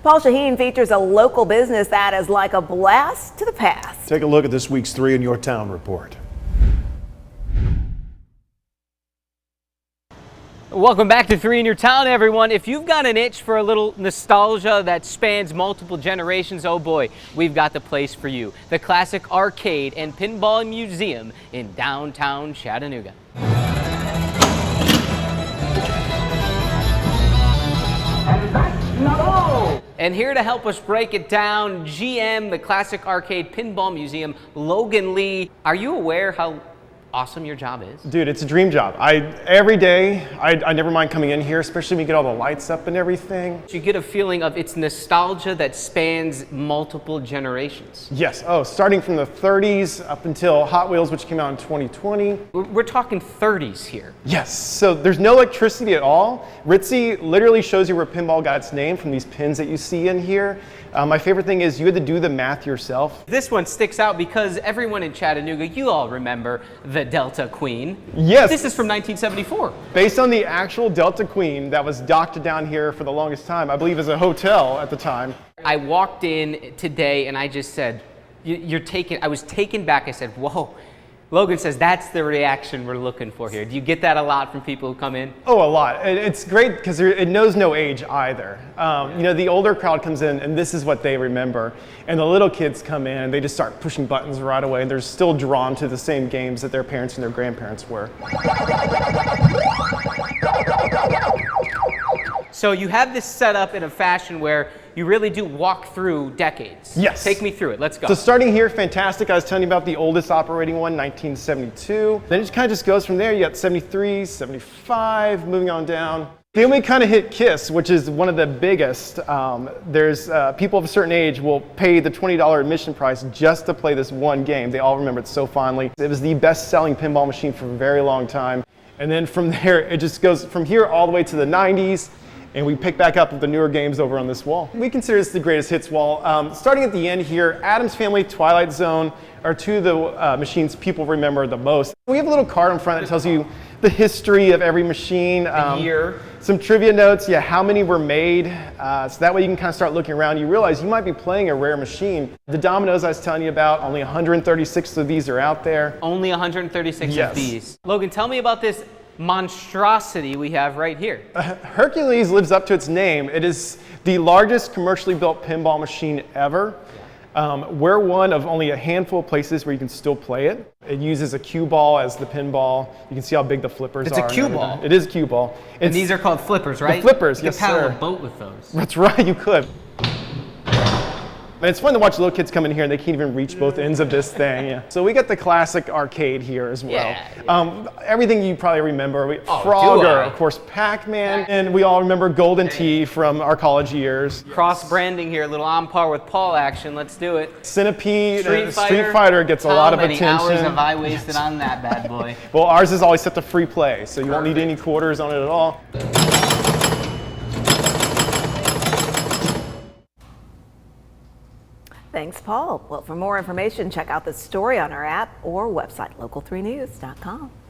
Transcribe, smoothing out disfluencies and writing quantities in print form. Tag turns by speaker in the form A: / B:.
A: Paul Shahen features a local business that is like a blast to the past.
B: Take a look at this week's 3 in Your Town report.
C: Welcome back to 3 in Your Town, everyone. If you've got an itch for a little nostalgia that spans multiple generations, oh boy, we've got the place for you. The Classic Arcade and Pinball Museum in downtown Chattanooga. And here to help us break it down, GM, the Classic Arcade Pinball Museum, Logan Lee. Are you aware how awesome your job is?
D: Dude, it's a dream job. Every day, I never mind coming in here, especially when you get all the lights up and everything.
C: You get a feeling of it's nostalgia that spans multiple generations.
D: Yes, starting from the 30s up until Hot Wheels, which came out in 2020.
C: We're talking 30s here.
D: Yes, so there's no electricity at all. Ritzy literally shows you where pinball got its name from these pins that you see in here. My favorite thing is you had to do the math yourself.
C: This one sticks out because everyone in Chattanooga, you all remember the Delta Queen.
D: Yes.
C: This is from 1974.
D: Based on the actual Delta Queen that was docked down here for the longest time, I believe as a hotel at the time.
C: I walked in today and I just said, I was taken back. I said, whoa. Logan says that's the reaction we're looking for here. Do you get that a lot from people who come in?
D: Oh, a lot. It's great because it knows no age either. You know, the older crowd comes in and this is what they remember. And the little kids come in and they just start pushing buttons right away and they're still drawn to the same games that their parents and their grandparents were.
C: So you have this set up in a fashion where you really do walk through decades.
D: Yes.
C: Take me through it. Let's go.
D: So starting here, fantastic. I was telling you about the oldest operating one, 1972. Then it just kind of just goes from there. You got 73, 75, moving on down. Then we kind of hit KISS, which is one of the biggest. There's people of a certain age will pay the $20 admission price just to play this one game. They all remember it so fondly. It was the best-selling pinball machine for a very long time. And then from there, it just goes from here all the way to the 90s. And we pick back up with the newer games over on this wall. We consider this the greatest hits wall. Starting at the end here, Addams Family, Twilight Zone are two of the machines people remember the most. We have a little card in front that tells you the history of every machine.
C: The year.
D: Some trivia notes, how many were made. So that way you can kind of start looking around. You realize you might be playing a rare machine. The dominoes I was telling you about, only 136 of these are out there.
C: Only 136
D: Yes.
C: of these. Logan, tell me about this monstrosity we have right here.
D: Hercules lives up to its name. It is the largest commercially built pinball machine ever. We're one of only a handful of places where you can still play it. It uses a cue ball as the pinball. You can see how big the flippers are.
C: It's a cue ball.
D: It is a cue ball.
C: And these are called flippers, right?
D: The flippers,
C: you
D: yes,
C: could paddle
D: sir.
C: a boat with those.
D: That's right, you could. And it's fun to watch little kids come in here and they can't even reach both ends of this thing. So we got the Classic Arcade here as well. Everything you probably remember. Frogger, of course, Pac-Man, and we all remember Golden Tee from our college years.
C: Cross-branding here, a little on par with Paul action. Let's do it.
D: Centipede,
C: Street
D: Fighter gets a lot of attention.
C: How many hours have I wasted on that bad boy?
D: Well, ours is always set to free play, so you won't need any quarters on it at all.
A: Thanks, Paul. Well, for more information, check out the story on our app or website, local3news.com.